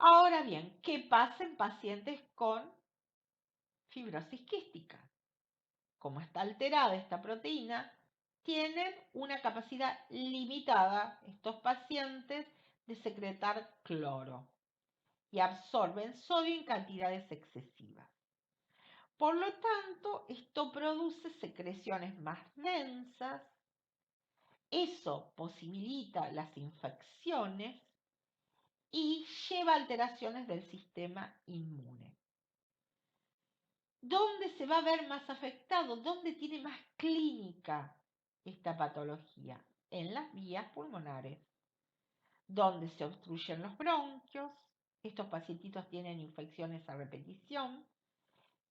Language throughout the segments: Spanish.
Ahora bien, ¿qué pasa en pacientes con fibrosis quística? Como está alterada esta proteína, tienen una capacidad limitada estos pacientes de secretar cloro y absorben sodio en cantidades excesivas. Por lo tanto, esto produce secreciones más densas, eso posibilita las infecciones y lleva a alteraciones del sistema inmune. ¿Dónde se va a ver más afectado? ¿Dónde tiene más clínica esta patología? En las vías pulmonares, donde se obstruyen los bronquios. Estos pacientitos tienen infecciones a repetición,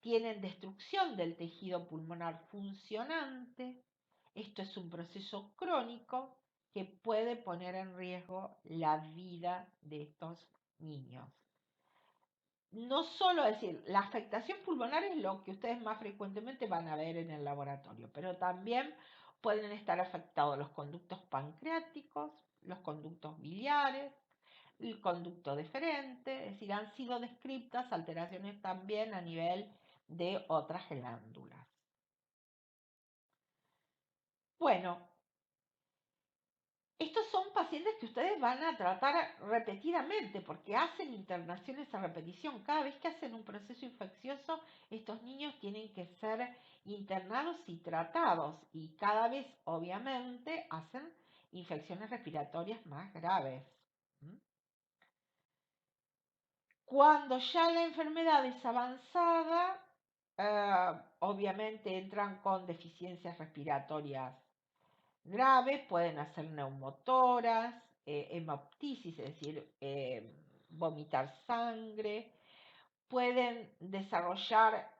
tienen destrucción del tejido pulmonar funcionante. Esto es un proceso crónico que puede poner en riesgo la vida de estos niños. No solo decir, la afectación pulmonar es lo que ustedes más frecuentemente van a ver en el laboratorio, pero también pueden estar afectados los conductos pancreáticos, los conductos biliares, el conducto deferente, es decir, han sido descritas alteraciones también a nivel de otras glándulas. Bueno, estos son pacientes que ustedes van a tratar repetidamente porque hacen internaciones a repetición. Cada vez que hacen un proceso infeccioso, estos niños tienen que ser internados y tratados y cada vez, obviamente, hacen infecciones respiratorias más graves. Cuando ya la enfermedad es avanzada, obviamente entran con deficiencias respiratorias graves, pueden hacer neumotoras, hemoptisis, es decir, vomitar sangre, pueden desarrollar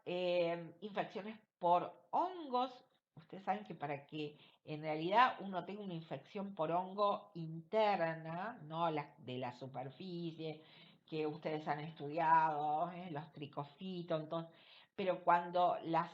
infecciones por hongos. Ustedes saben que para que en realidad uno tenga una infección por hongo interna, no la de la superficie, que ustedes han estudiado, los tricofitos, entonces, pero cuando las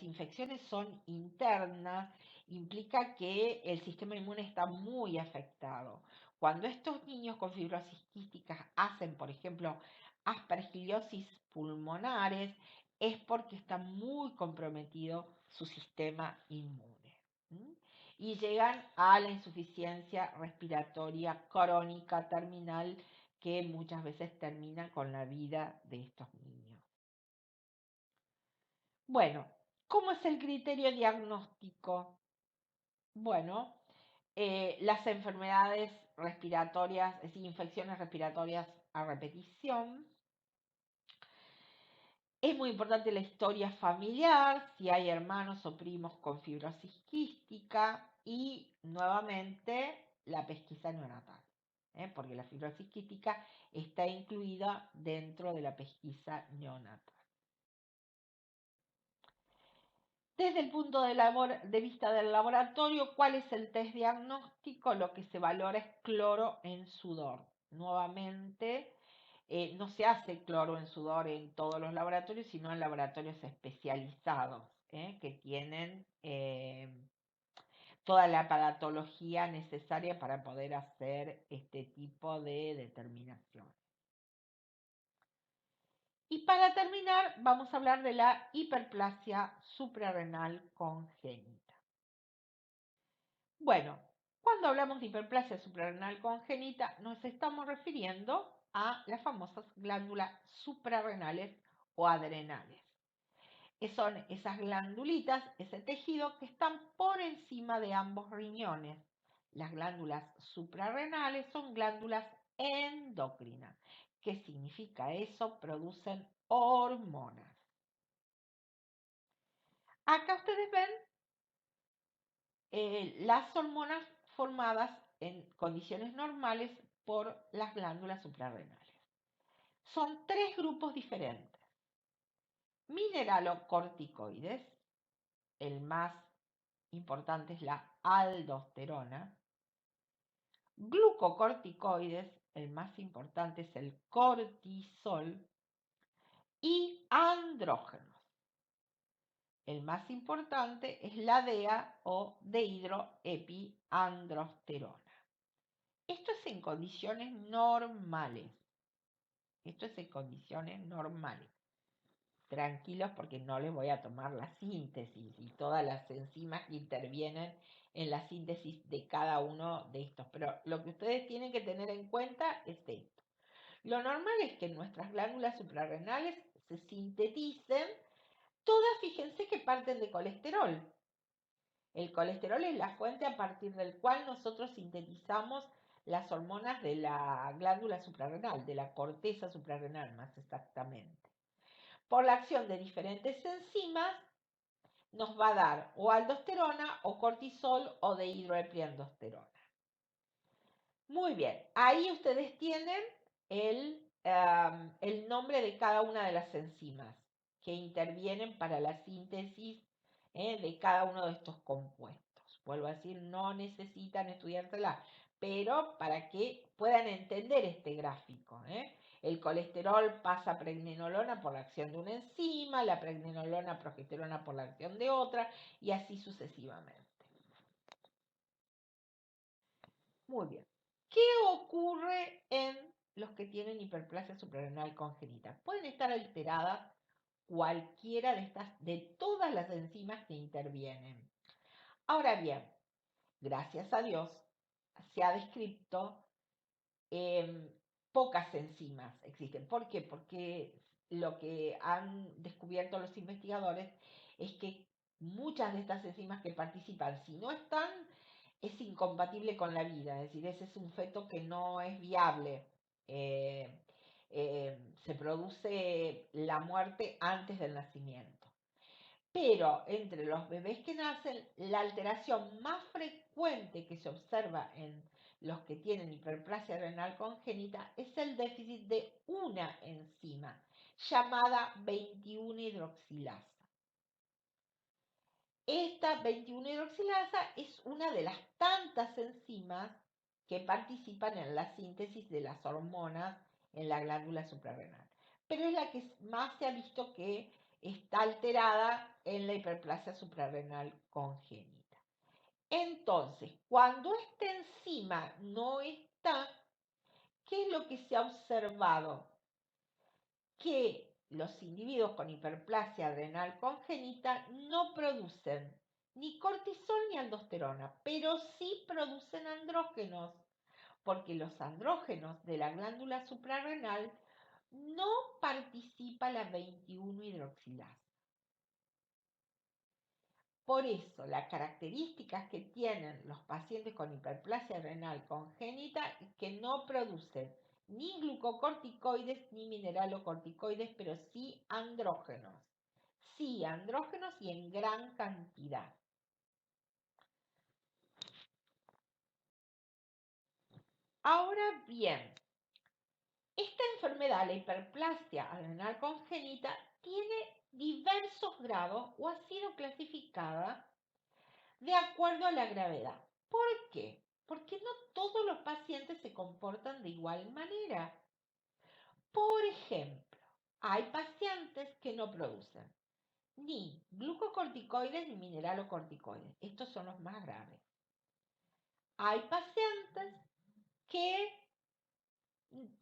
infecciones son internas, implica que el sistema inmune está muy afectado. Cuando estos niños con fibrosis quística hacen, por ejemplo, aspergillosis pulmonares, es porque está muy comprometido su sistema inmune. Y llegan a la insuficiencia respiratoria crónica terminal que muchas veces termina con la vida de estos niños. Bueno, ¿cómo es el criterio diagnóstico? Bueno, las enfermedades respiratorias, es decir, infecciones respiratorias a repetición. Es muy importante la historia familiar, si hay hermanos o primos con fibrosis quística y nuevamente la pesquisa neonatal, porque la fibrosis quística está incluida dentro de la pesquisa neonatal. Desde el punto de vista del laboratorio, ¿cuál es el test diagnóstico? Lo que se valora es cloro en sudor. Nuevamente, no se hace cloro en sudor en todos los laboratorios, sino en laboratorios especializados, que tienen toda la paratología necesaria para poder hacer este tipo de determinación. Y para terminar, vamos a hablar de la hiperplasia suprarrenal congénita. Bueno, cuando hablamos de hiperplasia suprarrenal congénita, nos estamos refiriendo a las famosas glándulas suprarrenales o adrenales. Son esas glandulitas, ese tejido que están por encima de ambos riñones. Las glándulas suprarrenales son glándulas endocrinas. ¿Qué significa eso? Producen hormonas. Acá ustedes ven las hormonas formadas en condiciones normales por las glándulas suprarrenales. Son tres grupos diferentes. Mineralocorticoides, el más importante es la aldosterona. Glucocorticoides, el más importante es el cortisol. Y andrógenos. El más importante es la DEA o dehidroepiandrosterona. Esto es en condiciones normales. Esto es en condiciones normales. Tranquilos porque no les voy a tomar la síntesis y todas las enzimas que intervienen en la síntesis de cada uno de estos. Pero lo que ustedes tienen que tener en cuenta es esto. Lo normal es que en nuestras glándulas suprarrenales se sinteticen todas, fíjense que parten de colesterol. El colesterol es la fuente a partir del cual nosotros sintetizamos las hormonas de la glándula suprarrenal, de la corteza suprarrenal más exactamente. Por la acción de diferentes enzimas nos va a dar o aldosterona o cortisol o dehidroepiandrosterona. Muy bien, ahí ustedes tienen el nombre de cada una de las enzimas que intervienen para la síntesis de cada uno de estos compuestos. Vuelvo a decir, no necesitan estudiársela, pero para que puedan entender este gráfico. El colesterol pasa a pregnenolona por la acción de una enzima, la pregnenolona a progesterona por la acción de otra, y así sucesivamente. Muy bien. ¿Qué ocurre en los que tienen hiperplasia suprarrenal congénita? Pueden estar alteradas cualquiera de todas las enzimas que intervienen. Ahora bien, gracias a Dios, se ha descrito pocas enzimas existen. ¿Por qué? Porque lo que han descubierto los investigadores es que muchas de estas enzimas que participan, si no están, es incompatible con la vida, es decir, ese es un feto que no es viable. Eh, Se produce la muerte antes del nacimiento. Pero entre los bebés que nacen, la alteración más frecuente que se observa en los que tienen hiperplasia renal congénita es el déficit de una enzima llamada 21-hidroxilasa. Esta 21-hidroxilasa es una de las tantas enzimas que participan en la síntesis de las hormonas en la glándula suprarrenal, pero es la que más se ha visto que está alterada en la hiperplasia suprarrenal congénita. Entonces, cuando esta enzima no está, ¿qué es lo que se ha observado? Que los individuos con hiperplasia adrenal congénita no producen ni cortisol ni aldosterona, pero sí producen andrógenos, porque los andrógenos de la glándula suprarrenal no participa la 21-hidroxilasa. Por eso, las características que tienen los pacientes con hiperplasia renal congénita es que no producen ni glucocorticoides ni mineralocorticoides, pero sí andrógenos. Sí, andrógenos y en gran cantidad. Ahora bien, esta enfermedad, la hiperplasia adrenal congénita, tiene diversos grados o ha sido clasificada de acuerdo a la gravedad. ¿Por qué? Porque no todos los pacientes se comportan de igual manera. Por ejemplo, hay pacientes que no producen ni glucocorticoides ni mineralocorticoides. Estos son los más graves. Hay pacientes que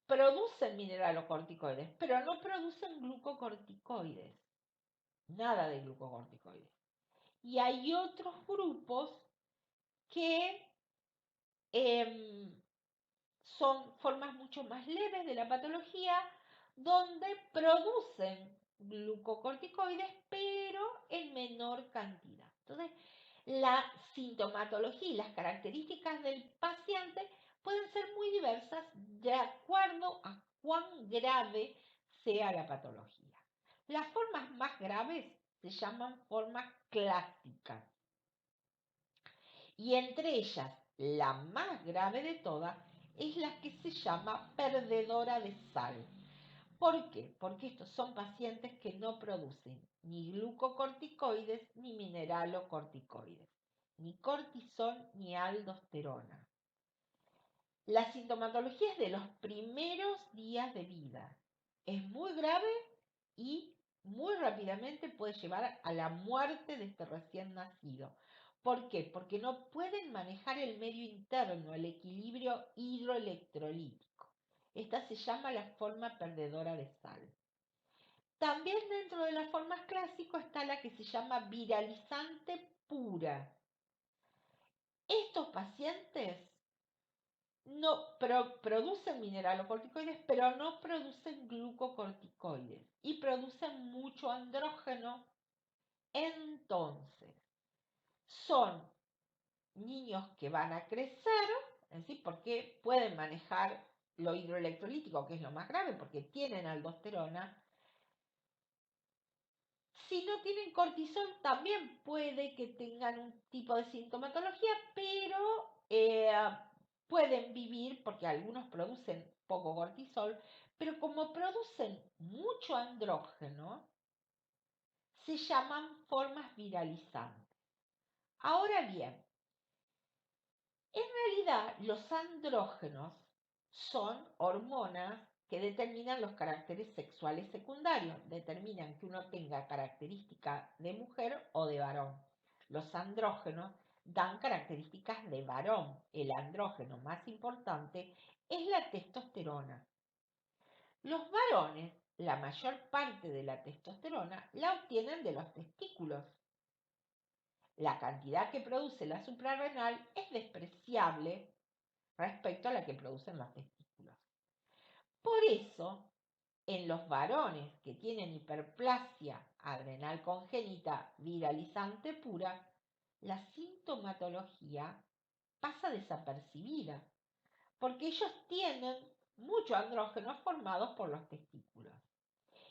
producen mineralocorticoides, pero no producen glucocorticoides. Nada de glucocorticoides. Y hay otros grupos que son formas mucho más leves de la patología donde producen glucocorticoides, pero en menor cantidad. Entonces, la sintomatología y las características del paciente pueden ser muy diversas de acuerdo a cuán grave sea la patología. Las formas más graves se llaman formas clásicas y entre ellas la más grave de todas es la que se llama perdedora de sal. ¿Por qué? Porque estos son pacientes que no producen ni glucocorticoides ni mineralocorticoides, ni cortisol ni aldosterona. La sintomatología es de los primeros días de vida. Es muy grave y muy rápidamente puede llevar a la muerte de este recién nacido. ¿Por qué? Porque no pueden manejar el medio interno, el equilibrio hidroelectrolítico. Esta se llama la forma perdedora de sal. También dentro de las formas clásicas está la que se llama viralizante pura. Estos pacientes no producen mineralocorticoides, pero no producen glucocorticoides y producen mucho andrógeno. Entonces, son niños que van a crecer, ¿sí? Porque pueden manejar lo hidroelectrolítico, que es lo más grave, porque tienen aldosterona. Si no tienen cortisol, también puede que tengan un tipo de sintomatología, pero pueden vivir, porque algunos producen poco cortisol, pero como producen mucho andrógeno, se llaman formas viralizantes. Ahora bien, en realidad los andrógenos son hormonas que determinan los caracteres sexuales secundarios, determinan que uno tenga características de mujer o de varón. Los andrógenos dan características de varón. El andrógeno más importante es la testosterona. Los varones, la mayor parte de la testosterona la obtienen de los testículos. La cantidad que produce la suprarrenal es despreciable respecto a la que producen los testículos. Por eso, en los varones que tienen hiperplasia adrenal congénita viralizante pura, la sintomatología pasa desapercibida, porque ellos tienen mucho andrógeno formados por los testículos.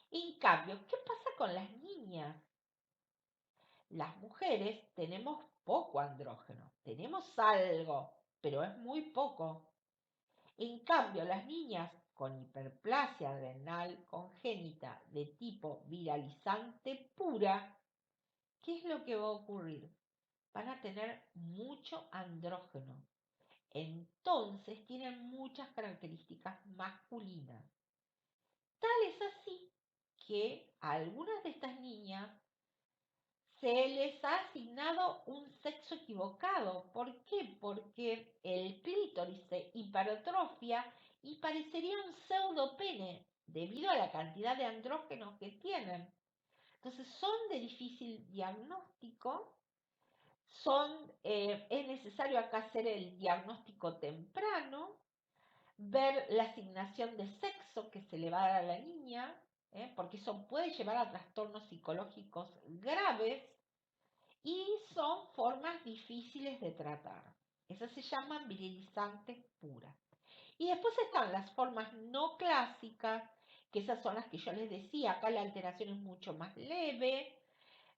En cambio, ¿qué pasa con las niñas? Las mujeres tenemos poco andrógeno, tenemos algo, pero es muy poco. En cambio, las niñas con hiperplasia adrenal congénita de tipo viralizante pura, ¿qué es lo que va a ocurrir? Van a tener mucho andrógeno. Entonces tienen muchas características masculinas. Tal es así que a algunas de estas niñas se les ha asignado un sexo equivocado. ¿Por qué? Porque el clítoris se hipertrofia y parecería un pseudopene debido a la cantidad de andrógenos que tienen. Entonces son de difícil diagnóstico, es necesario acá hacer el diagnóstico temprano, ver la asignación de sexo que se le va a dar a la niña, porque eso puede llevar a trastornos psicológicos graves y son formas difíciles de tratar. Esas se llaman virilizantes puras. Y después están las formas no clásicas, que esas son las que yo les decía, acá la alteración es mucho más leve,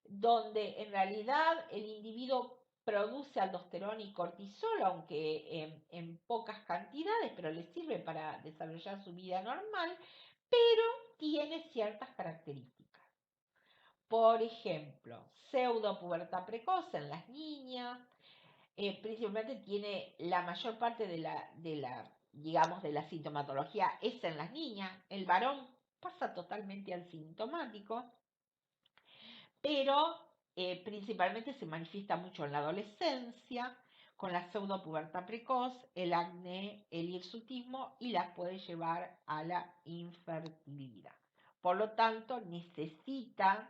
donde en realidad el individuo produce aldosterona y cortisol, aunque en pocas cantidades, pero le sirve para desarrollar su vida normal, pero tiene ciertas características. Por ejemplo, pseudopubertad precoz en las niñas, principalmente tiene la mayor parte digamos, de la sintomatología es en las niñas. El varón pasa totalmente asintomático, pero principalmente se manifiesta mucho en la adolescencia, con la pseudopubertad precoz, el acné, el hirsutismo y las puede llevar a la infertilidad. Por lo tanto, necesitan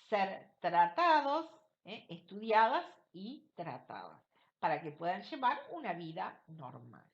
ser tratados, estudiadas y tratadas, para que puedan llevar una vida normal.